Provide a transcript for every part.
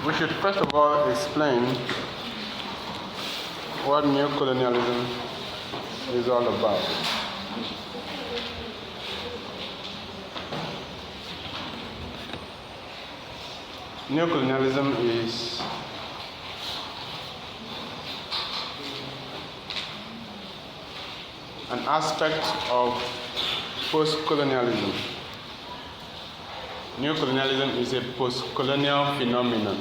We should first of all explain what neocolonialism is all about. Neocolonialism is an aspect of post-colonialism. Neocolonialism is a post-colonial phenomenon.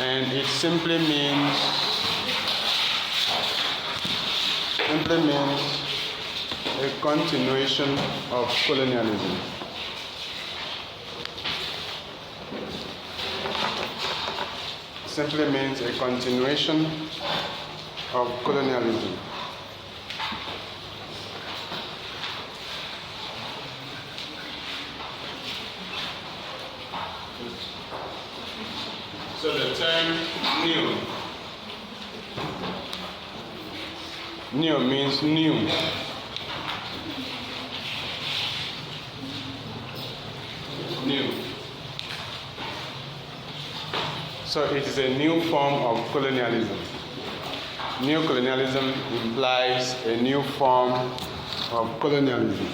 And it simply means a continuation of colonialism. Simply means a continuation of colonialism. So the term neo means new. New. So it is a new form of colonialism. Neocolonialism implies a new form of colonialism.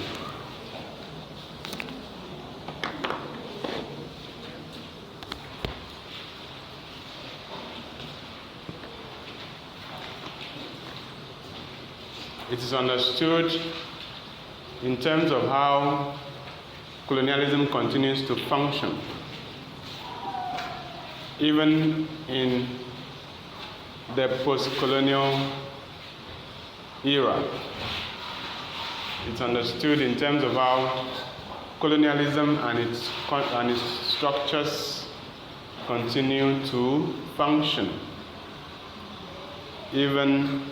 It is understood in terms of how colonialism continues to function, even in the post-colonial era. It's understood in terms of how colonialism and its structures continue to function, even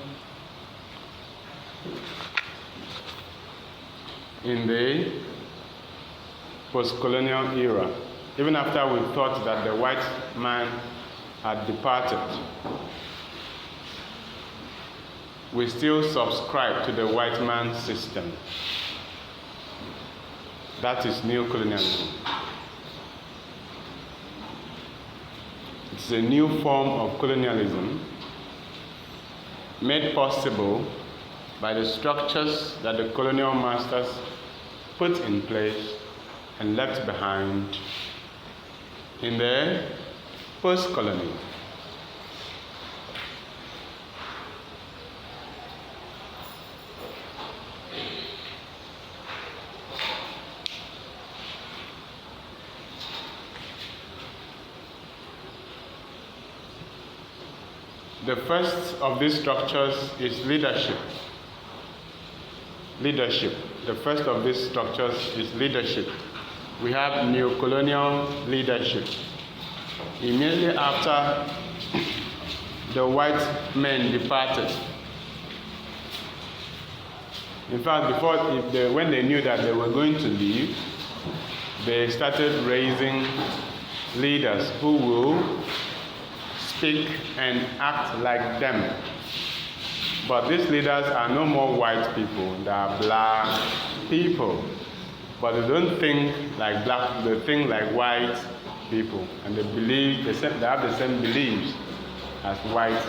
in the post-colonial era. Even after we thought that the white man had departed, we still subscribe to the white man's system. That is neocolonialism. It's a new form of colonialism made possible by the structures that the colonial masters put in place and left behind in the post-colony. The first of these structures is leadership. The first of these structures is leadership. We have neocolonial leadership. Immediately after the white men departed, in fact, when they knew that they were going to leave, they started raising leaders who will speak and act like them. But these leaders are no more white people, they are black people. But they don't think like black, they think like white people. And they have the same beliefs as white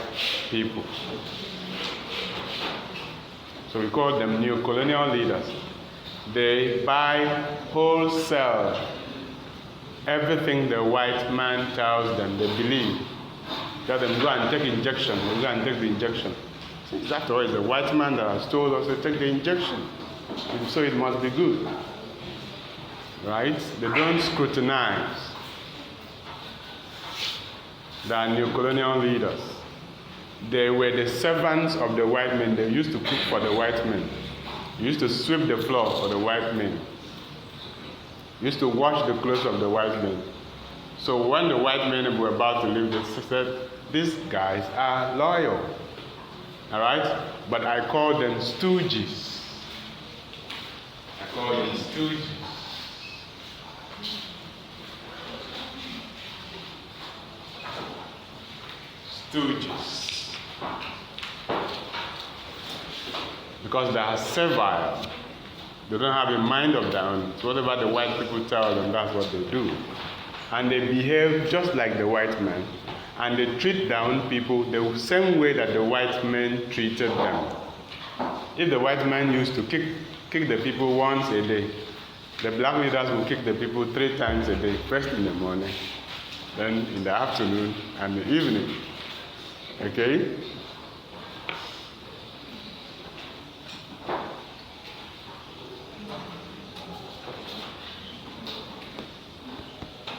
people. So we call them neocolonial leaders. They buy wholesale everything the white man tells them, they believe. Tell them, go and take injection, they go and take the injection. After all, it's the white man that has told us to take the injection. And so it must be good. Right? They don't scrutinize. They are neocolonial leaders. They were the servants of the white men. They used to cook for the white men. They used to sweep the floor for the white men. They used to wash the clothes of the white men. So when the white men were about to leave, they said, these guys are loyal. All right? But I call them stooges. I call them stooges. Stooges. Because they are servile. They don't have a mind of their own. So whatever the white people tell them, that's what they do. And they behave just like the white man. And they treat down people the same way that the white men treated them. If the white man used to kick the people once a day, the black leaders will kick the people 3 times a day, first in the morning, then in the afternoon, and the evening. Okay?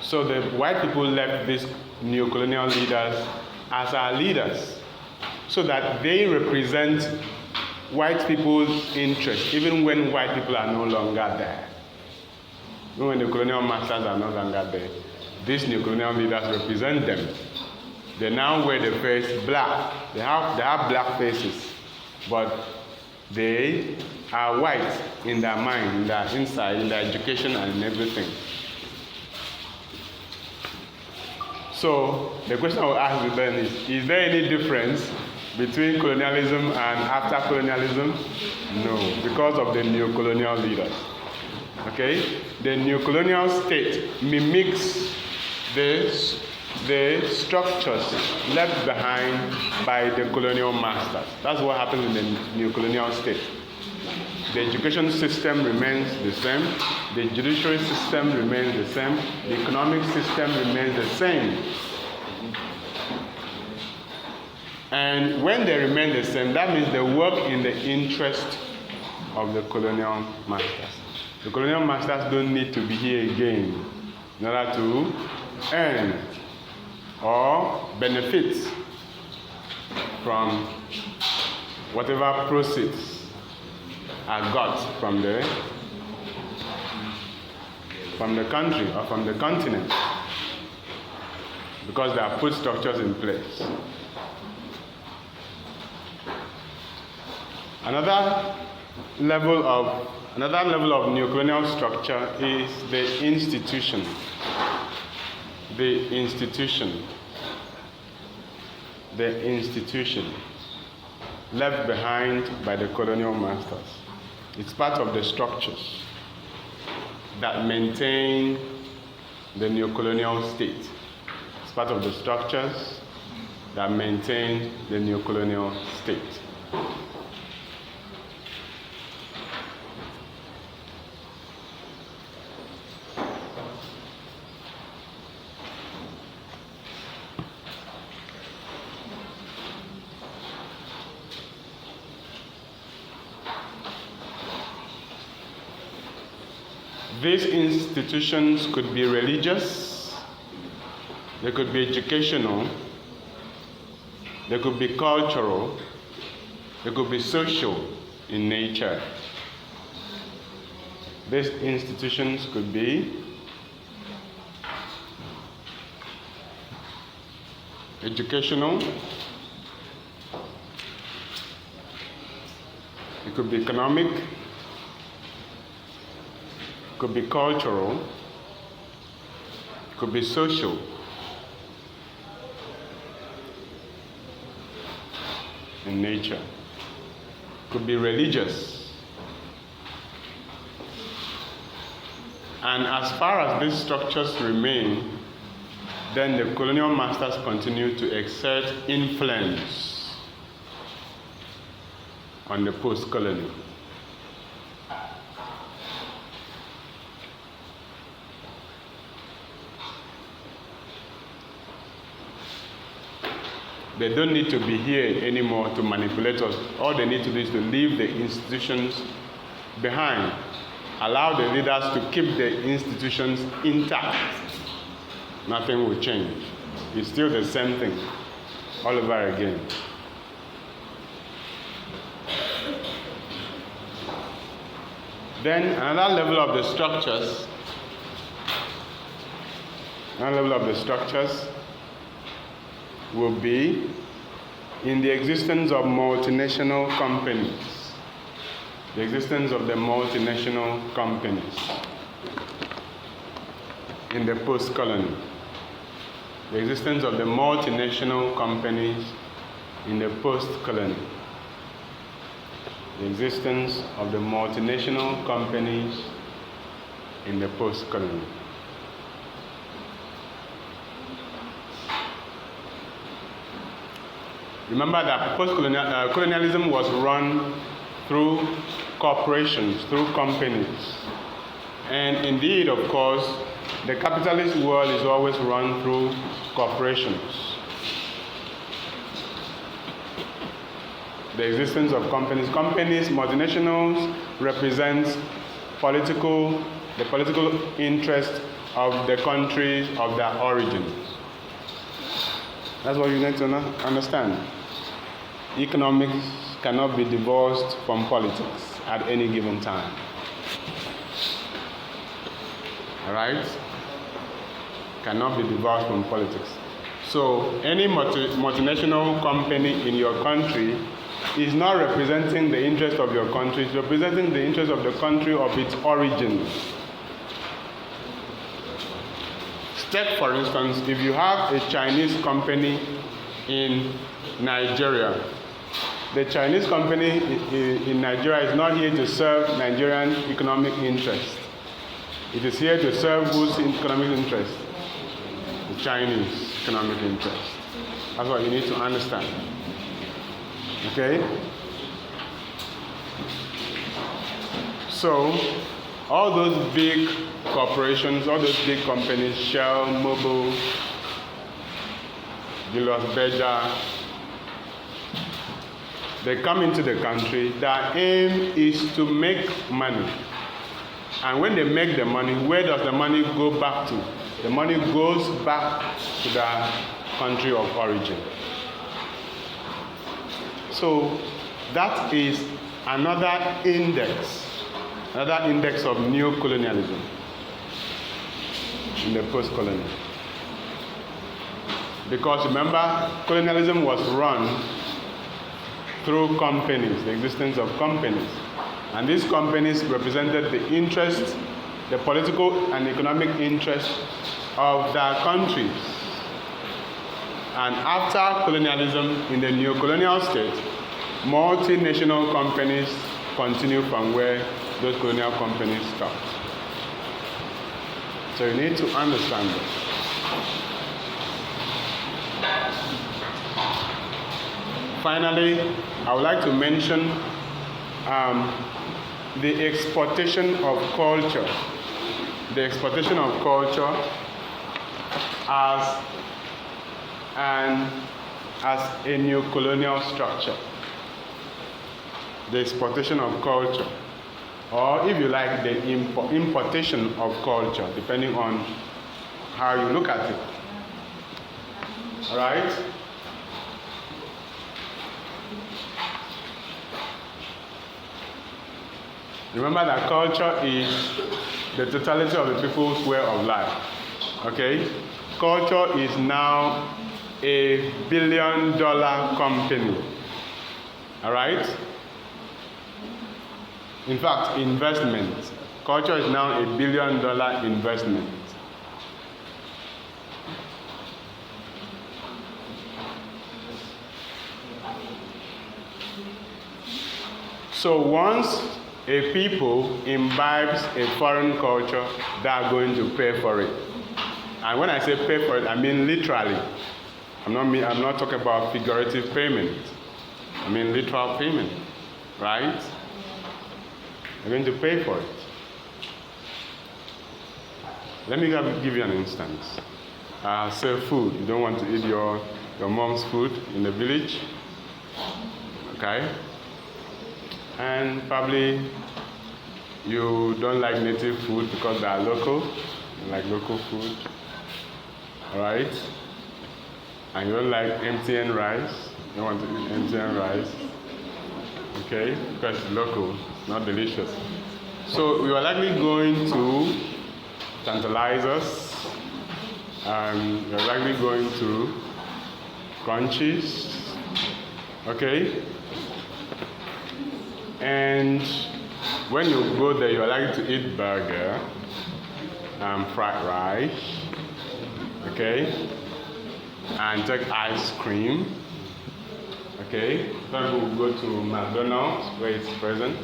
So the white people left these neo-colonial leaders as our leaders, so that they represent white people's interests, even when white people are no longer there. Even when the colonial masters are no longer there, these neo-colonial leaders represent them. They now wear the face black. They have black faces, but they are white in their mind, in their inside, in their education, and in everything. So the question I will ask you then is there any difference between colonialism and after colonialism? No, because of the neo-colonial leaders. Okay? The neo-colonial state mimics the structures left behind by the colonial masters. That's what happens in the neo-colonial state. The education system remains the same, the judiciary system remains the same, the economic system remains the same. And when they remain the same, that means they work in the interest of the colonial masters. The colonial masters don't need to be here again in order to earn or benefit from whatever proceeds are got from the country or from the continent, because they have put structures in place. Another level of neocolonial structure is the institution. The institution left behind by the colonial masters. It's part of the structures that maintain the neocolonial state. It's part of the structures that maintain the neocolonial state. These institutions could be religious, they could be educational, they could be cultural, they could be social in nature. These institutions could be educational, it could be economic, could be cultural, could be social. In nature, could be religious. And as far as these structures remain, then the colonial masters continue to exert influence on the post-colony. They don't need to be here anymore to manipulate us. All they need to do is to leave the institutions behind. Allow the leaders to keep the institutions intact. Nothing will change. It's still the same thing all over again. Then another level of the structures will be in the existence of multinational companies. The existence of the multinational companies in the post-colony. The existence of the multinational companies in the post-colony. the existence of the multinational companies in the post-colony. Remember that colonialism was run through corporations, through companies. And indeed, of course, the capitalist world is always run through corporations. The existence of companies. Companies, multinationals, represents the political interest of the countries of their origins. That's what you need to understand. Economics cannot be divorced from politics at any given time. Alright? Cannot be divorced from politics. So any multinational company in your country is not representing the interest of your country, it's representing the interest of the country of its origins. Take, for instance, if you have a Chinese company in Nigeria, the Chinese company in Nigeria is not here to serve Nigerian economic interests. It is here to serve whose economic interest? The Chinese economic interest. That's what you need to understand. Okay? So, all those big corporations, all those big companies, Shell, Mobil, Julius Berger, they come into the country. Their aim is to make money. And when they make the money, where does the money go back to? The money goes back to the country of origin. So that is another index of neocolonialism in the post-colony. Because remember, colonialism was run through companies, the existence of companies. And these companies represented the interests, the political and economic interests of their countries. And after colonialism in the neocolonial state, multinational companies continue from where those colonial companies stopped. So you need to understand this. Finally, I would like to mention the exploitation of culture. The exploitation of culture as a neocolonial structure. The exploitation of culture, or if you like, the importation of culture, depending on how you look at it. All right? Remember that culture is the totality of the people's way of life. Okay? Culture is now a billion-dollar company. All right? In fact, investment. Culture is now a billion-dollar investment. So once a people imbibes a foreign culture, they are going to pay for it. And when I say pay for it, I mean literally. I'm not talking about figurative payment. I mean literal payment, right? They're going to pay for it. Let me give you an instance. Say food. You don't want to eat your mom's food in the village. Okay? And probably you don't like native food because they are local. You like local food. Alright? And you don't like MTN rice. You don't want to eat MTN rice. Okay? Because it's local, not delicious. So we are likely going to tantalize us. And we're likely going to crunchies. Okay? And when you go there, you're likely to eat burger and fried rice, okay, and take ice cream, Okay, some people will go to McDonald's where it's present.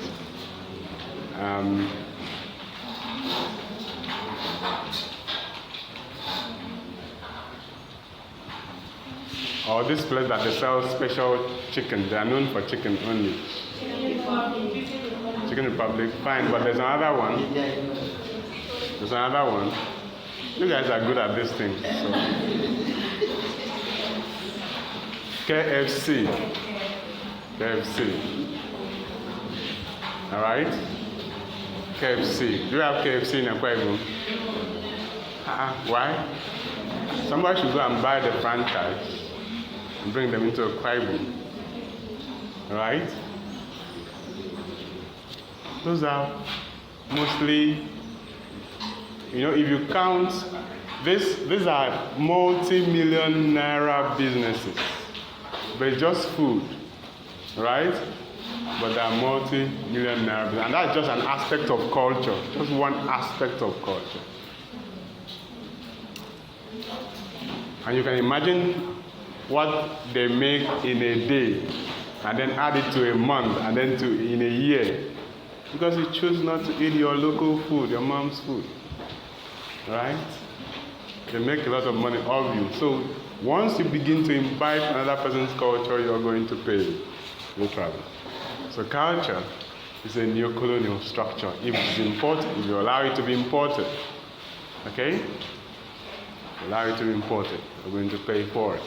Or this place that they sell special chicken. They are known for chicken only. Chicken Republic, fine, but there's another one. There's another one. You guys are good at this thing. So. KFC. KFC. Alright? KFC. Do you have KFC in Akwa Ibom? Why? Somebody should go and buy the franchise and bring them into Akwa Ibom. Alright? Those are mostly, if you count, these are multi-million naira businesses. But it's just food, right? But they are multi-million naira businesses. And that's just an aspect of culture, just one aspect of culture. And you can imagine what they make in a day, and then add it to a month, and then in a year. Because you choose not to eat your local food, your mom's food. Right? They make a lot of money off you. So once you begin to imbibe another person's culture, you're going to pay. Literally. So culture is a neo-colonial structure. If it's imported, if you allow it to be imported, okay? Allow it to be imported, you're going to pay for it.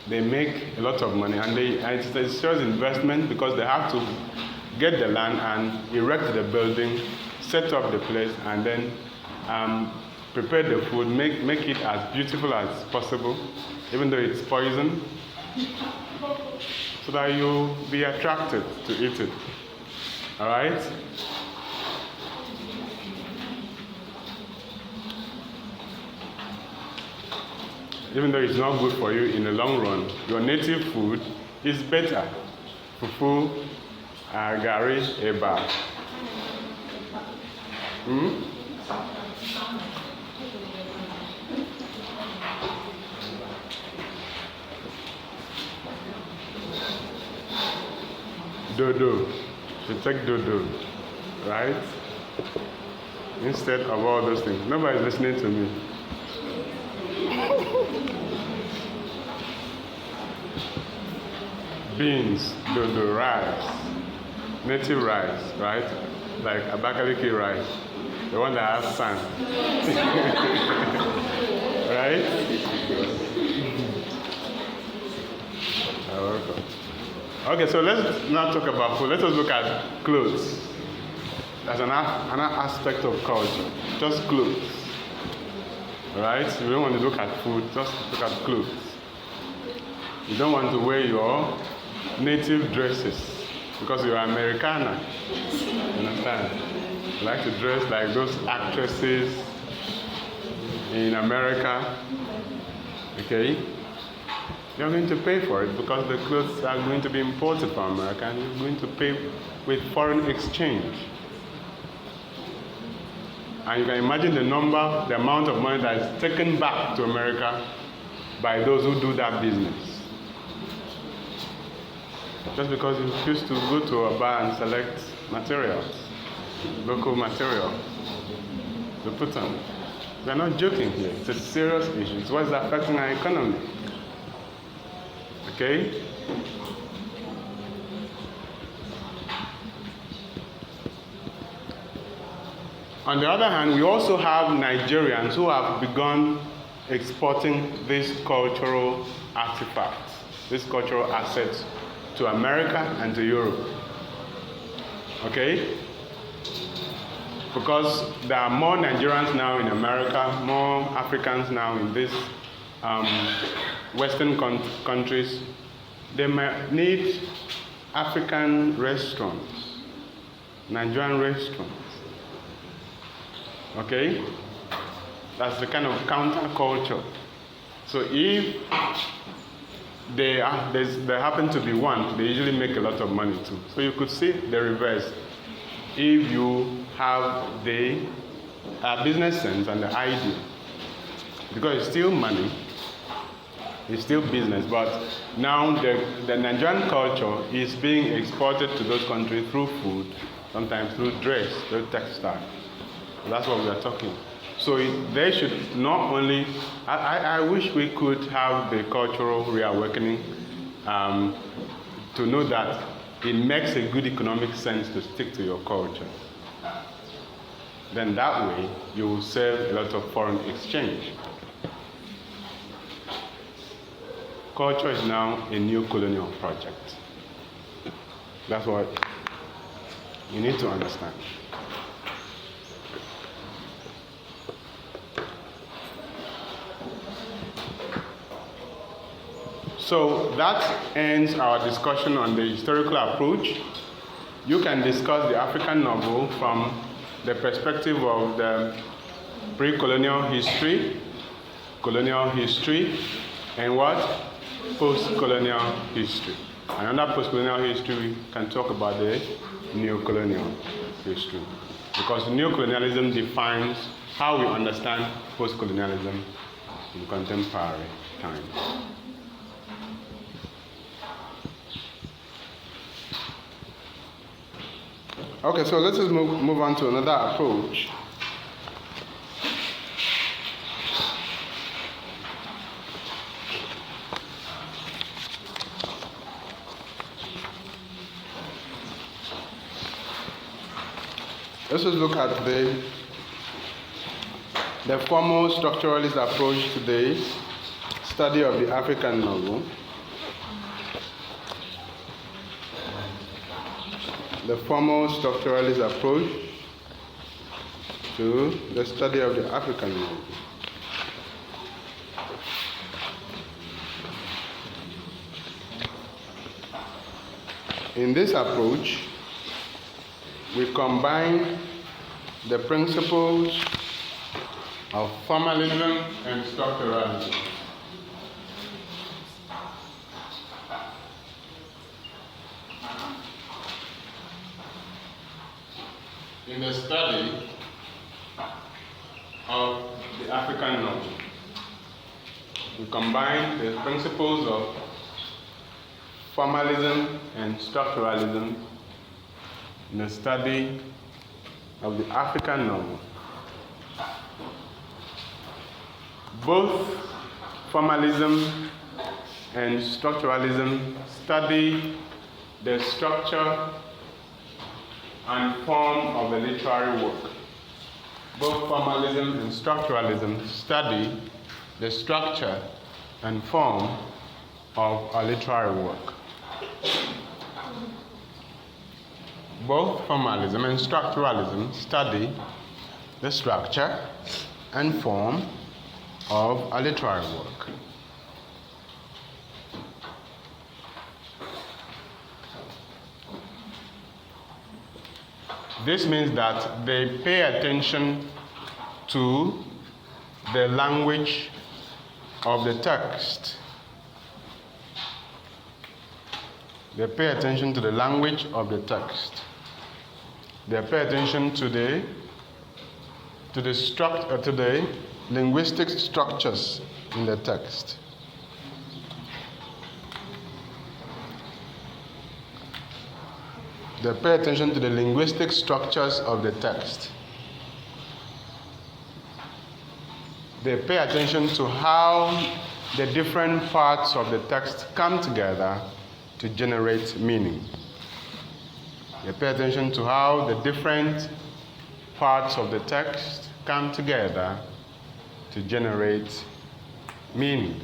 They make a lot of money, and it's a serious investment because they have to get the land and erect the building, set up the place, and then prepare the food, make it as beautiful as possible, even though it's poison, so that you'll be attracted to eat it. All right? Even though it's not good for you in the long run, your native food is better. Fufu, gari, eba. Dodo. You take dodo, right? Instead of all those things. Nobody's listening to me. Beans, dodo, rice, native rice, right? Like Abakaliki rice, the one that has sand. Right? Okay, so let's not talk about food. Let us look at clothes. That's another aspect of culture. Just clothes. Right? You don't want to look at food, just look at clothes. You don't want to wear your native dresses because you're Americana. You understand? You like to dress like those actresses in America. Okay? You're going to pay for it because the clothes are going to be imported from America and you're going to pay with foreign exchange. And you can imagine the amount of money that is taken back to America by those who do that business. Just because you choose to go to a bar and select materials, local material, to put on. We're not joking here. It's a serious issue. It's what's affecting our economy. Okay? On the other hand, we also have Nigerians who have begun exporting these cultural artifacts, these cultural assets to America and to Europe. Okay? Because there are more Nigerians now in America, more Africans now in these Western countries. They might need African restaurants, Nigerian restaurants. Okay? That's the kind of counterculture. So if they happen to be one, they usually make a lot of money too. So you could see the reverse. If you have the business sense and the idea because it's still money, it's still business, but now the Nigerian culture is being exported to those countries through food, sometimes through dress, through textile. That's what we are talking. So they should not only, I wish we could have the cultural reawakening to know that it makes a good economic sense to stick to your culture. Then that way you will save a lot of foreign exchange. Culture is now a new colonial project. That's what you need to understand. So that ends our discussion on the historical approach. You can discuss the African novel from the perspective of the pre-colonial history, colonial history, and what? Post-colonial history. And under post-colonial history, we can talk about the neo-colonial history. Because neocolonialism defines how we understand post-colonialism in contemporary times. Okay, so let's just move on to another approach. Let's just look at the formal structuralist approach to the study of the African novel. The formal structuralist approach to the study of the African novel. In this approach, we combine the principles of formalism and structuralism. In the study of the African novel, we combine the principles of formalism and structuralism in the study of the African novel. Both formalism and structuralism study the structure and form of a literary work. Both formalism and structuralism study the structure and form of a literary work. Both formalism and structuralism study the structure and form of a literary work. This means that they pay attention to the language of the text. They pay attention to the language of the text. They pay attention to the linguistic structures in the text. They pay attention to the linguistic structures of the text. They pay attention to how the different parts of the text come together to generate meaning. They pay attention to how the different parts of the text come together to generate meaning.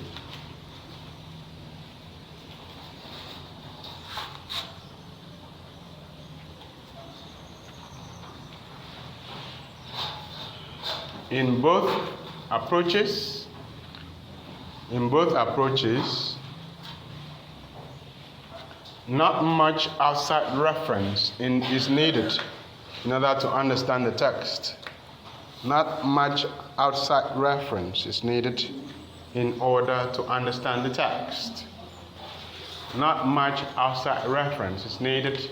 In both approaches, not much outside reference is needed in order to understand the text. Not much outside reference is needed in order to understand the text. Not much outside reference is needed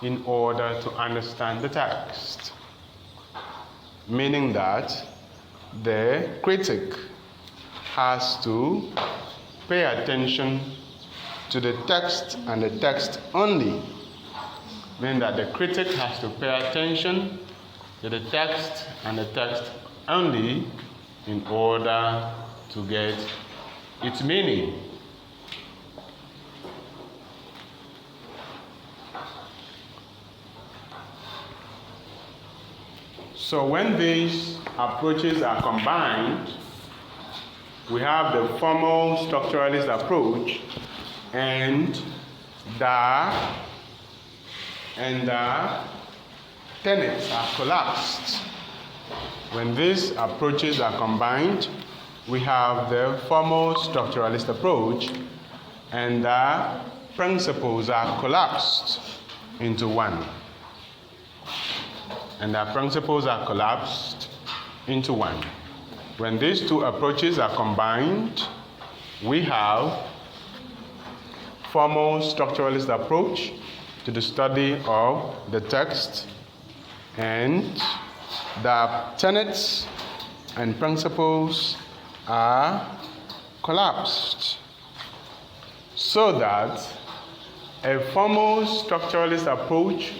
in order to understand the text. Meaning that the critic has to pay attention to the text and the text only. Meaning that the critic has to pay attention to the text and the text only in order to get its meaning. So when these approaches are combined, we have the formal structuralist approach and the tenets are collapsed. When these approaches are combined, we have the formal structuralist approach and the principles are collapsed into one. And the principles are collapsed into one. When these two approaches are combined, we have formal structuralist approach to the study of the text, and the tenets and principles are collapsed, so that a formal structuralist approach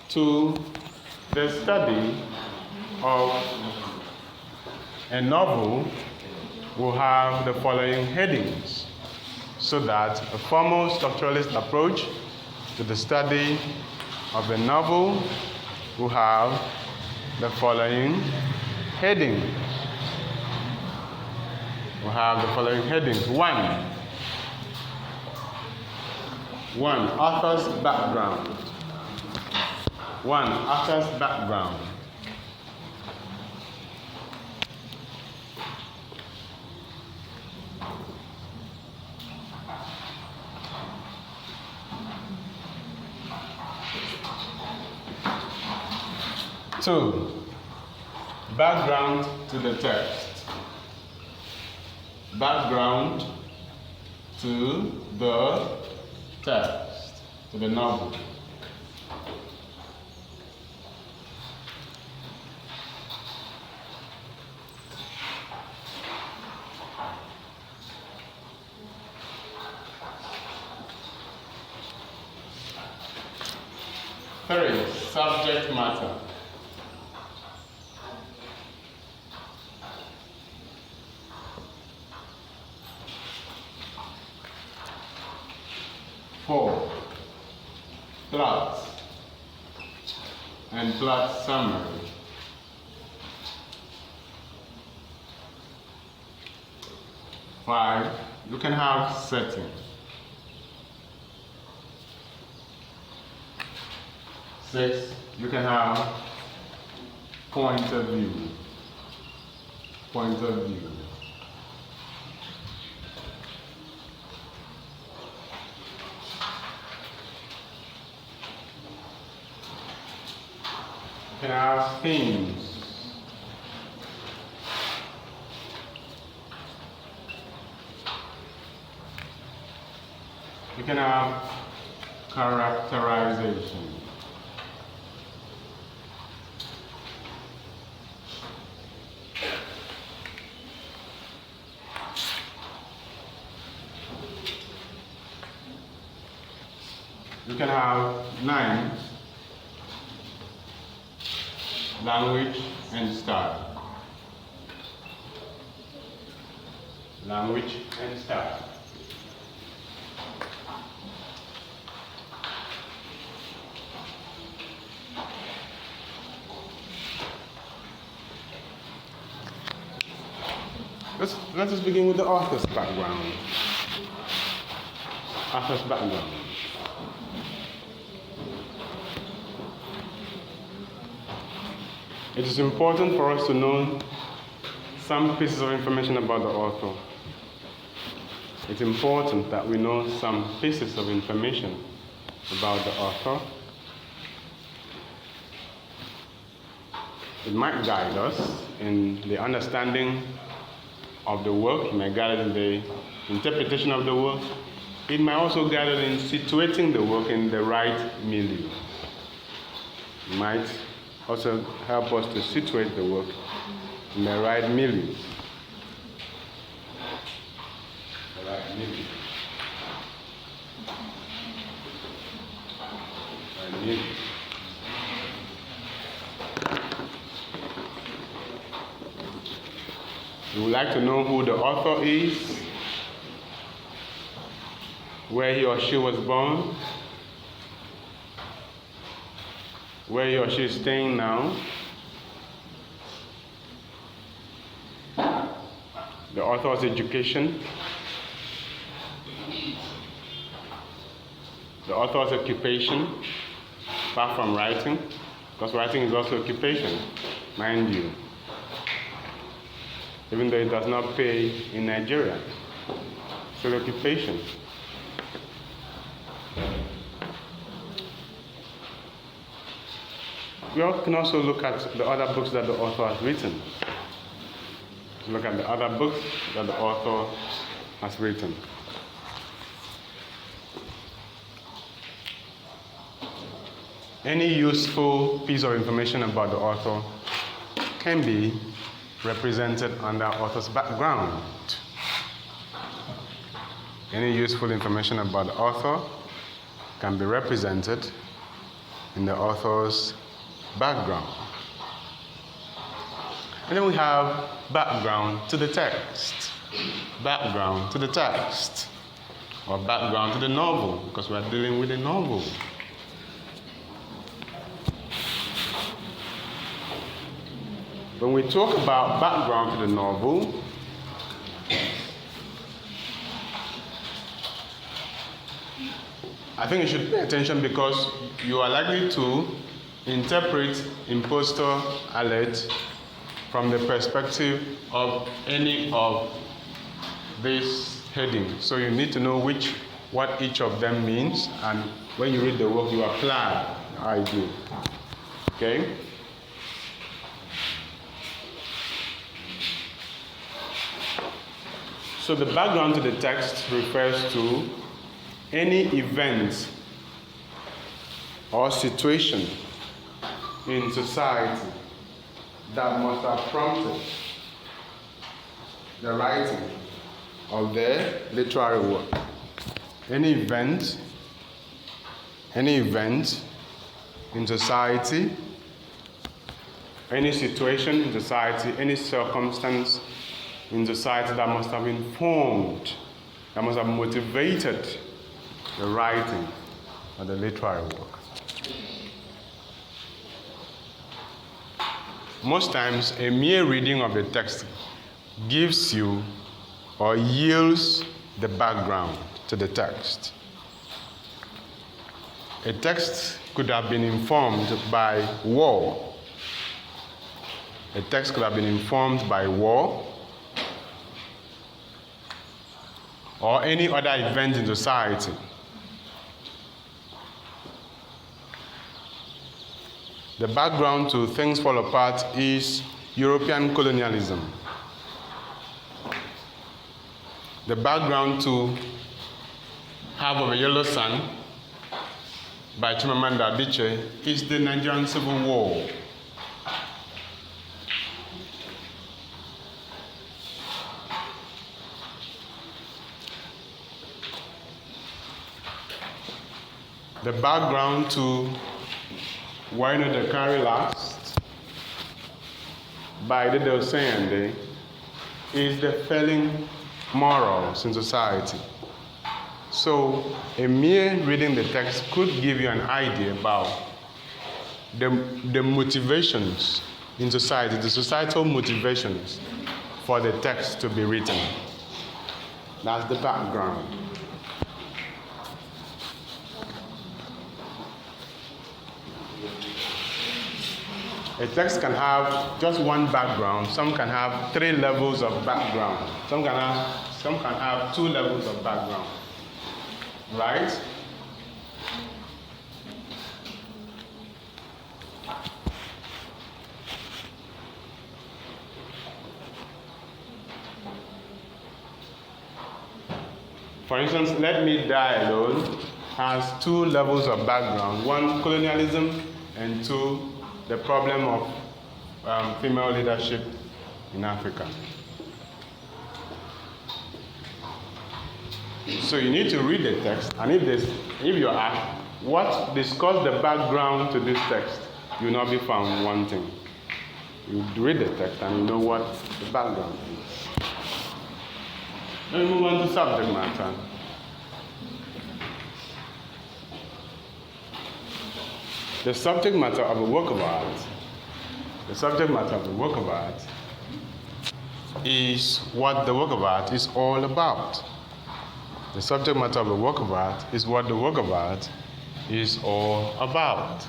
to the study of a novel will have the following headings. So that a formal structuralist approach to the study of a novel will have the following headings. One, author's background. Two, background to the text. To the novel. Three, subject matter. Four, plot and plot summary. Five, you can have setting. Six, you can have point of view. You can have themes. You can have characterization. You can have 9, language and style. Let us begin with the author's background. It is important for us to know some pieces of information about the author. It's important that we know some pieces of information about the author. It might guide us in the understanding of the work. It might guide us in the interpretation of the work. It might also guide us in situating the work in the right milieu. It might also help us to situate the work in the right milieu. The right milieu. Right milieu. We would like to know who the author is, where he or she was born, where he or she is staying now, the author's education, the author's occupation, apart from writing, because writing is also occupation, mind you, even though it does not pay in Nigeria. It's an occupation. We can also look at the other books that the author has written. Look at the other books that the author has written. Any useful piece of information about the author can be represented under author's background. Any useful information about the author can be represented in the author's background. And then we have background to the text. Background to the text. Or background to the novel, because we are dealing with a novel. When we talk about background to the novel, I think you should pay attention because you are likely to interpret Impostor Alert from the perspective of any of these headings. So you need to know what each of them means, and when you read the work, you apply the idea. Okay? So the background to the text refers to any event or situation in society that must have prompted the writing of their literary work. Any event in society, any situation in society, any circumstance in society that must have informed, that must have motivated the writing of the literary work. Most times, a mere reading of the text gives you or yields the background to the text. A text could have been informed by war. A text could have been informed by war or any other event in society. The background to Things Fall Apart is European colonialism. The background to Half of a Yellow Sun by Chimamanda Adichie is the Nigerian Civil War. The background to Why Not the Carry Last by Dede Oseyande is the failing morals in society. So a mere reading the text could give you an idea about the motivations in society, the societal motivations for the text to be written. That's the background. A text can have just one background. Some can have 3 levels of background. Some can have 2 levels of background. Right? For instance, Let Me Die Alone has 2 levels of background. 1, colonialism, and 2, the problem of female leadership in Africa. So you need to read the text, and if you're asked discuss the background to this text, you will not be found wanting. You read the text and you know what the background is. Let me move on to subject matter. The subject matter of a work of art. The subject matter of the work of art is what the work of art is all about. The subject matter of the work of art is what the work of art is all about.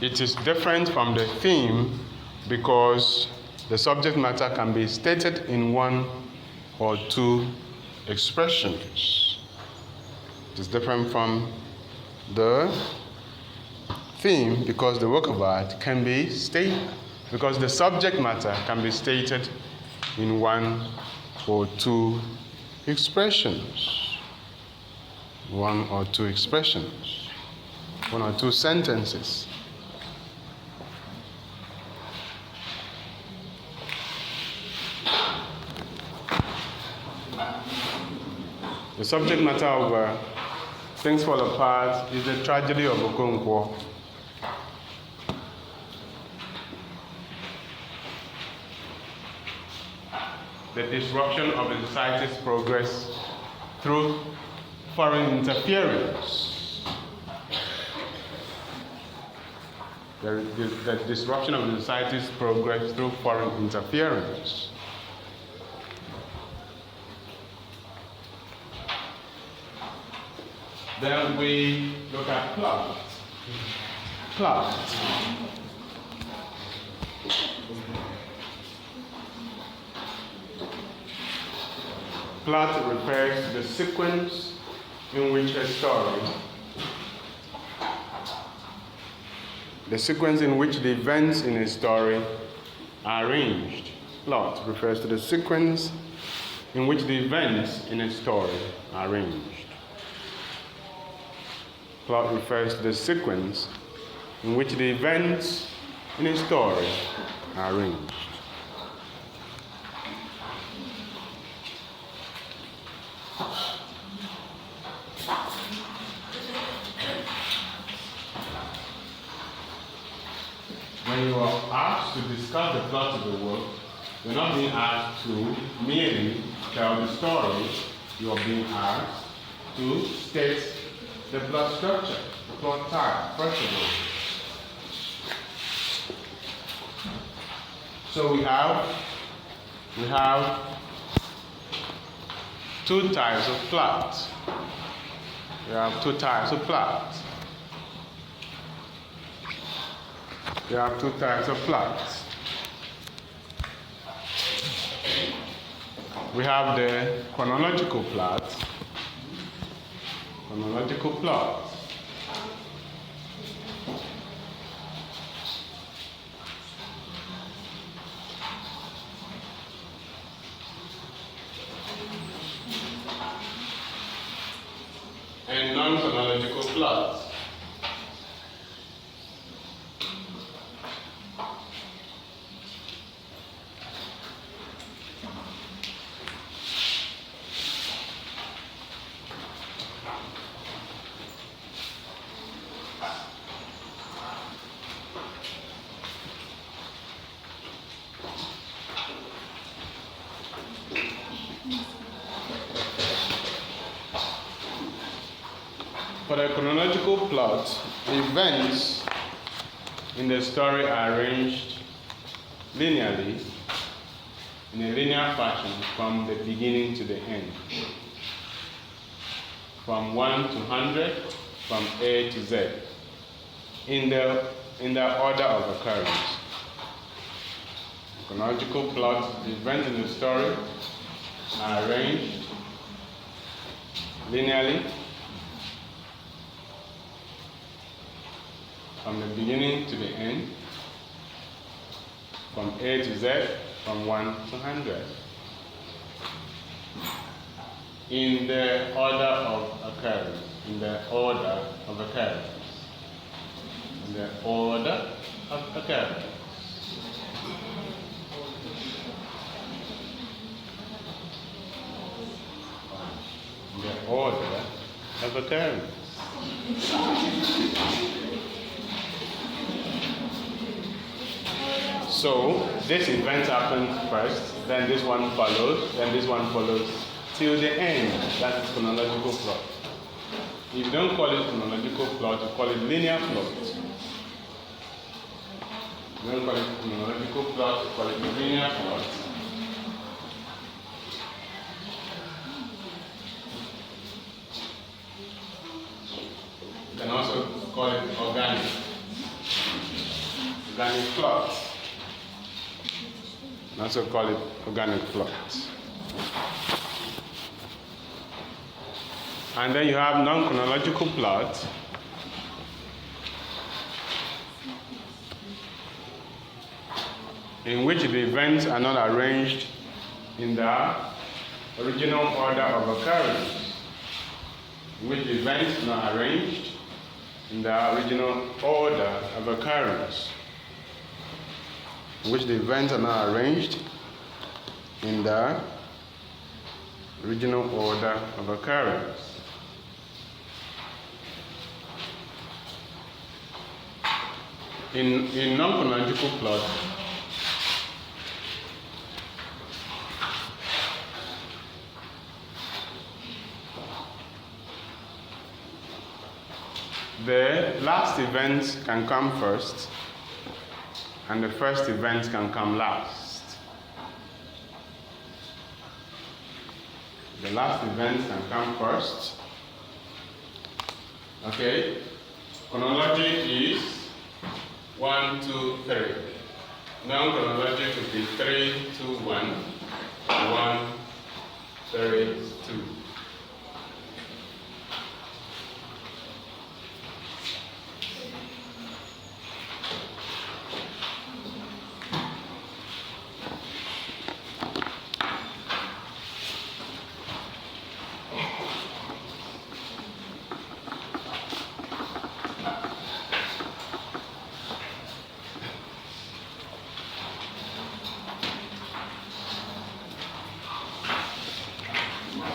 It is different from the theme because the subject matter can be stated in one or two expressions. It is different from the theme because the work of art can be stated, because the subject matter can be stated in one or two expressions. One or two expressions. One or two sentences. The subject matter of Things Fall Apart is the tragedy of Okonkwo. The disruption of the society's progress through foreign interference. The disruption of the society's progress through foreign interference. Then we look at plot. Plot. Plot refers to the sequence in which a story, the sequence in which the events in a story are arranged. Plot refers to the sequence in which the events in a story are arranged. Plot refers to the sequence in which the events in a story are arranged. When you are asked to discuss the plot of the work, you're not being asked to merely tell the story. You are being asked to state the plot structure, the plot type, first of all. So we have two types of plot. We have two types of plot. We have two types of plots. We have the chronological plot. Chronological plot. And non-chronological plot. For the chronological plot, events in the story are arranged linearly, in a linear fashion, from the beginning to the end. From 1 to 100, from A to Z, in the order of occurrence. Chronological plot, the events in the story are arranged linearly, from the beginning to the end, from A to Z, from 1 to 100. in the order of occurrence. In the order of occurrence. In the order of occurrence. In the order of occurrence. So this event happens first, then this one follows, then this one follows till the end. That is chronological plot. If you don't call it chronological plot, you call it linear plot. You don't call it chronological plot, you call it linear plot. You can also call it organic plot. You can also call it organic plot. And then you have non-chronological plot. In which the events are not arranged in the original order of occurrence. In which the events are not arranged in the original order of occurrence. In which the events are not arranged in the original order of occurrence. In non-chronological plot, the last event can come first, and the first event can come last. The last event can come first. Okay? Chronology is 1, 2, 3. Non-chronology would be 3, 2, 1, 1, 3, 2.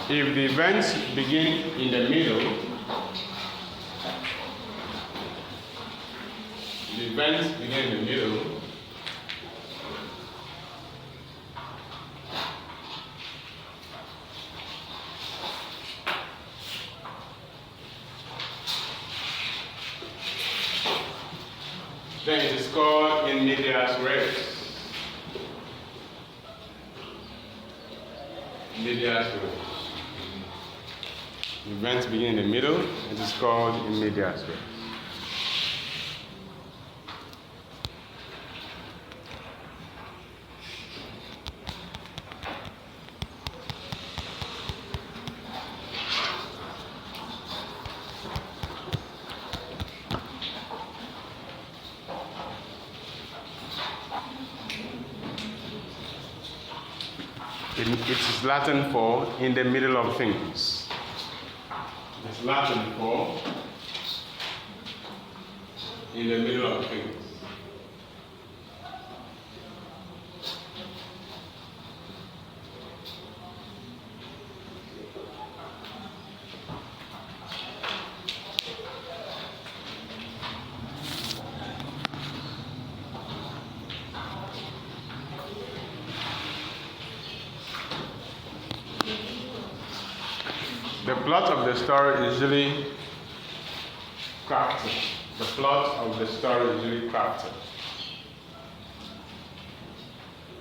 If the events begin in the middle, then it is called in medias res. Medias res. Events begin in the middle, it is called in medias res. It is Latin for in the middle of things. It's Latin for in the middle of things. The plot of the story is usually crafted. The plot of the story is usually crafted.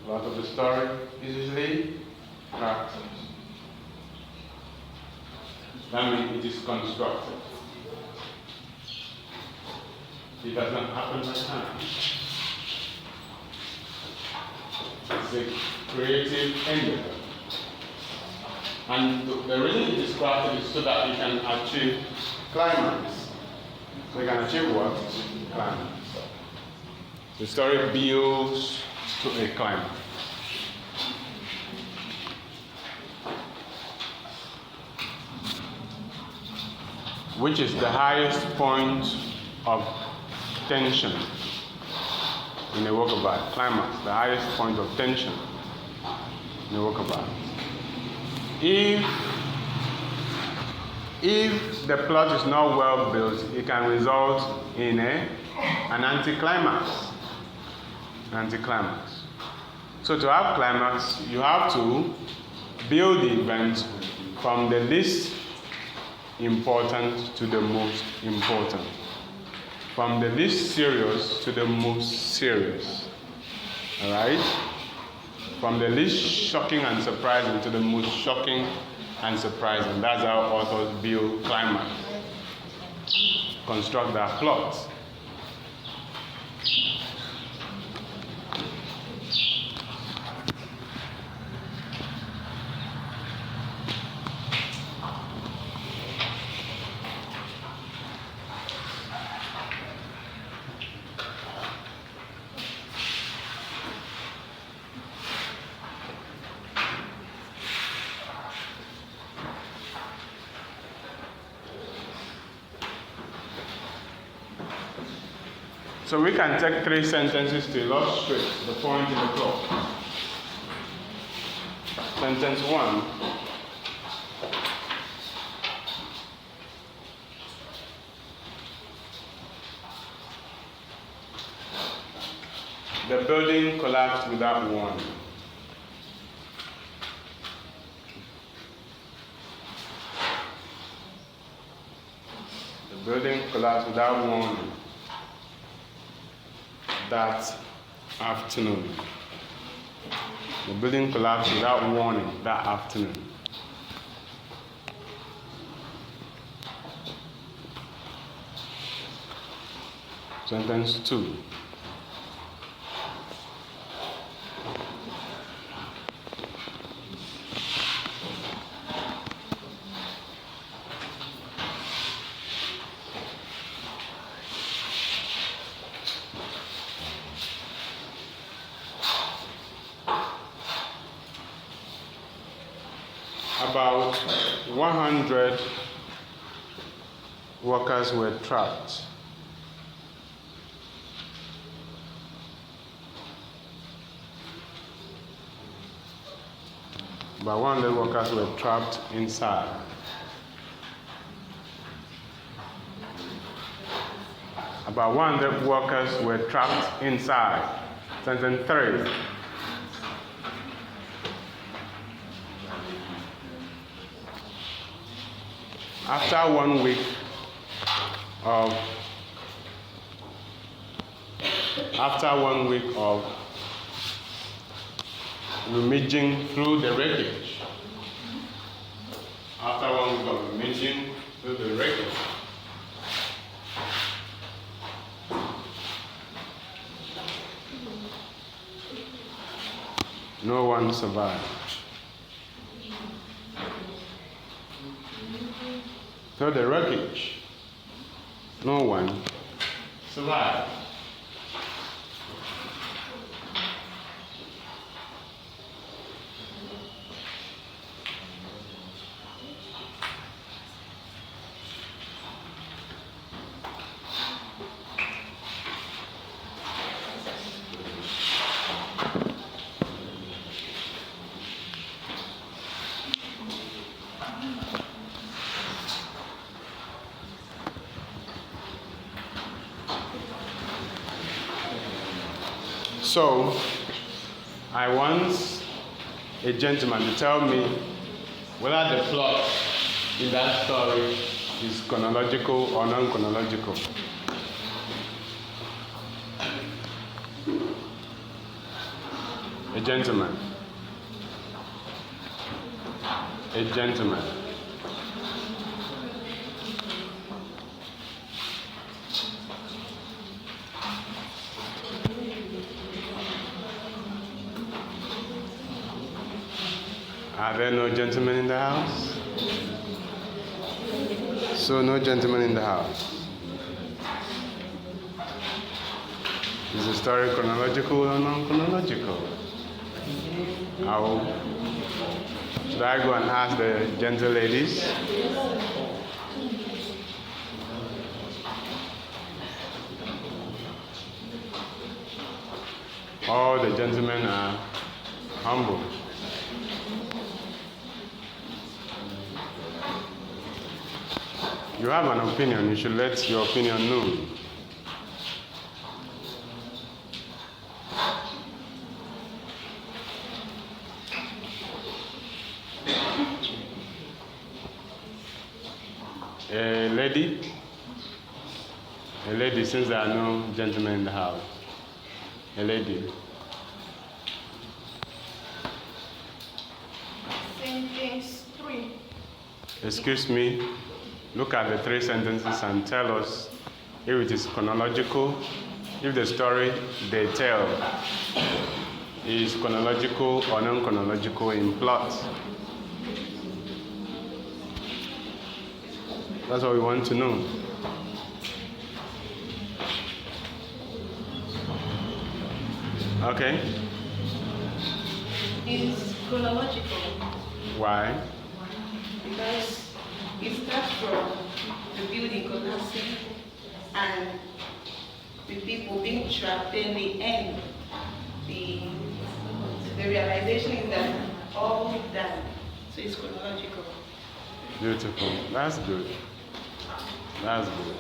The plot of the story is usually crafted. That means it is constructed. It does not happen by time. It's a creative endeavor. And the reason it is crafted is so that you can achieve climax. So you can achieve what? Climax. The story builds to a climax. which is the highest point of tension in a work of art. Climax, the highest point of tension in a work of art. If the plot is not well built, it can result in an anticlimax. So to have climax, you have to build the event from the least important to the most important. From the least serious to the most serious. Alright? From the least shocking and surprising to the most shocking and surprising. That's how authors build climax. Construct their plots. So we can take 3 sentences to illustrate the point in the plot. Sentence 1. The building collapsed without warning. The building collapsed without warning that afternoon. The building collapsed without warning that afternoon. Sentence 2. About 100 workers were trapped. About 100 workers were trapped inside. About 100 workers were trapped inside. Sentence 3. After 1 week of rummaging through the wreckage, no one survived. So the wreckage, no one survived. So, I want a gentleman to tell me whether the plot in that story is chronological or non-chronological. A gentleman. A gentleman. Are there no gentlemen in the house? So no gentlemen in the house. Is the story chronological or non-chronological? Should I go and ask the gentle ladies? All the gentlemen are humble. You have an opinion, you should let your opinion known. A lady, since there are no gentlemen in the house. A lady. Sentence 3. Excuse me, look at the 3 sentences and tell us if it is chronological, if the story they tell is chronological or non-chronological in plot. That's what we want to know. Okay? It's chronological Why? because it starts from the building collapsing and the people being trapped. Then the end, the realization is that all done. So it's chronological. Beautiful. That's good. That's good.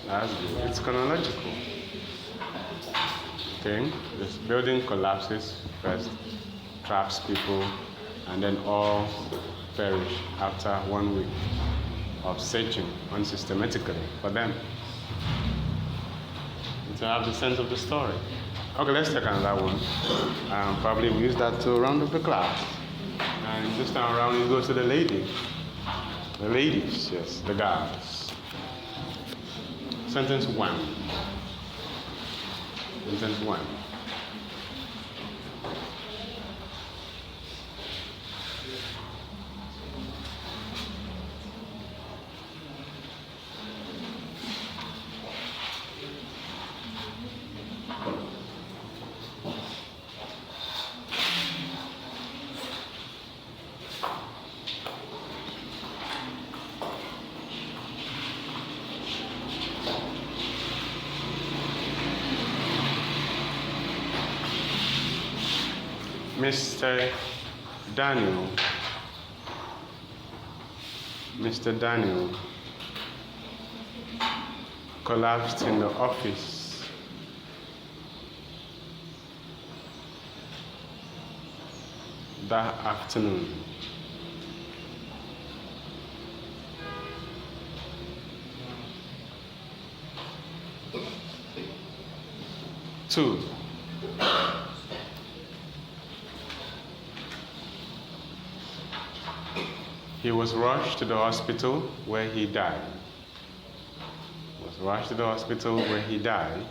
That's good. It's chronological. Okay? This building collapses first, traps people, and then all perish after 1 week of searching unsystematically for them. And to have the sense of the story. Okay, let's take another one. Probably we use that to round up the class. And this time around, we go to the lady. The ladies, yes, the guys. Sentence 1. Sentence 1. Mr. Daniel collapsed in the office that afternoon. Two. He was rushed to the hospital where he died. Was rushed to the hospital where he died.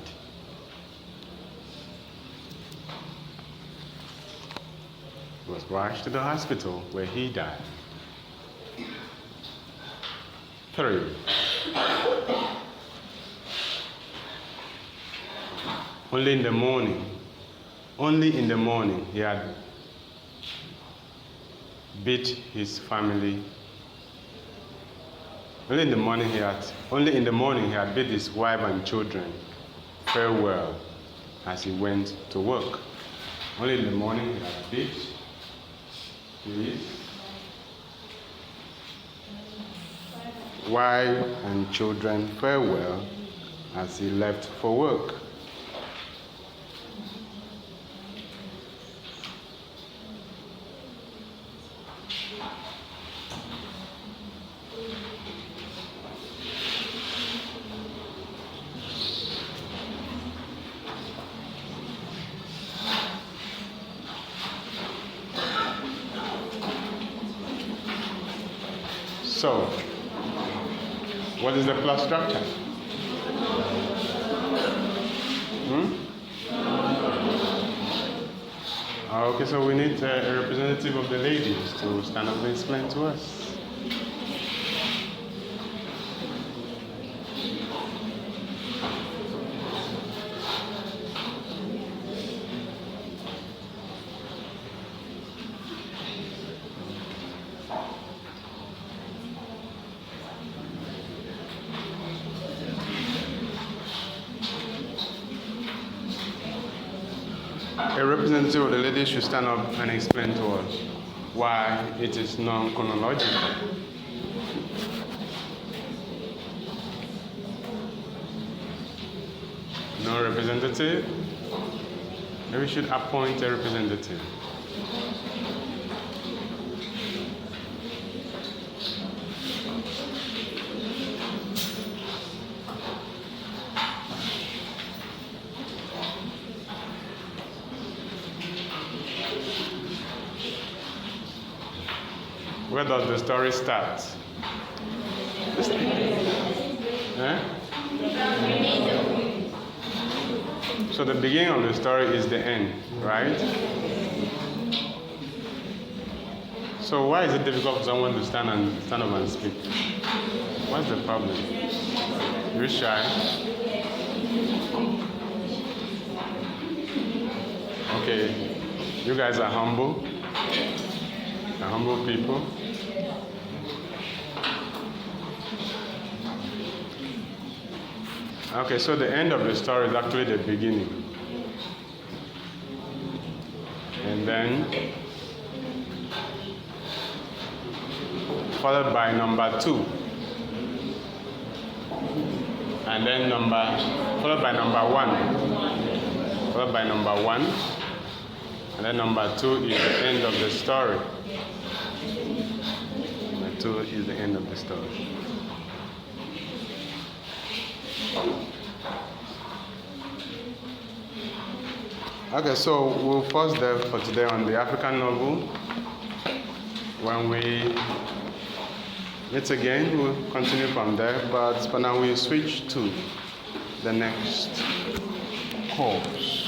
Was rushed to the hospital where he died. 3. Only in the morning, he had beat his family. Only in the morning he had bid his wife and children farewell as he went to work. Only in the morning he had bid his wife and children farewell as he left for work. So, what is the plot structure? Okay, so we need a representative of the ladies to stand up and explain to us. a representative of the ladies should stand up and explain to us why it is non-chronological. No representative? Maybe we should appoint a representative. Where does the story start? Eh? So the beginning of the story is the end, right? So why is it difficult for someone to stand up and speak? What's the problem? You're shy? Okay, you guys are humble people. Okay, so the end of the story is actually the beginning. And then followed by number 2. And then followed by number 1. Followed by number 1. And then number 2 is the end of the story. Number 2 is the end of the story. Okay, so we'll pause there for today on the African novel. When we meet again, we'll continue from there, but for now we switch to the next course.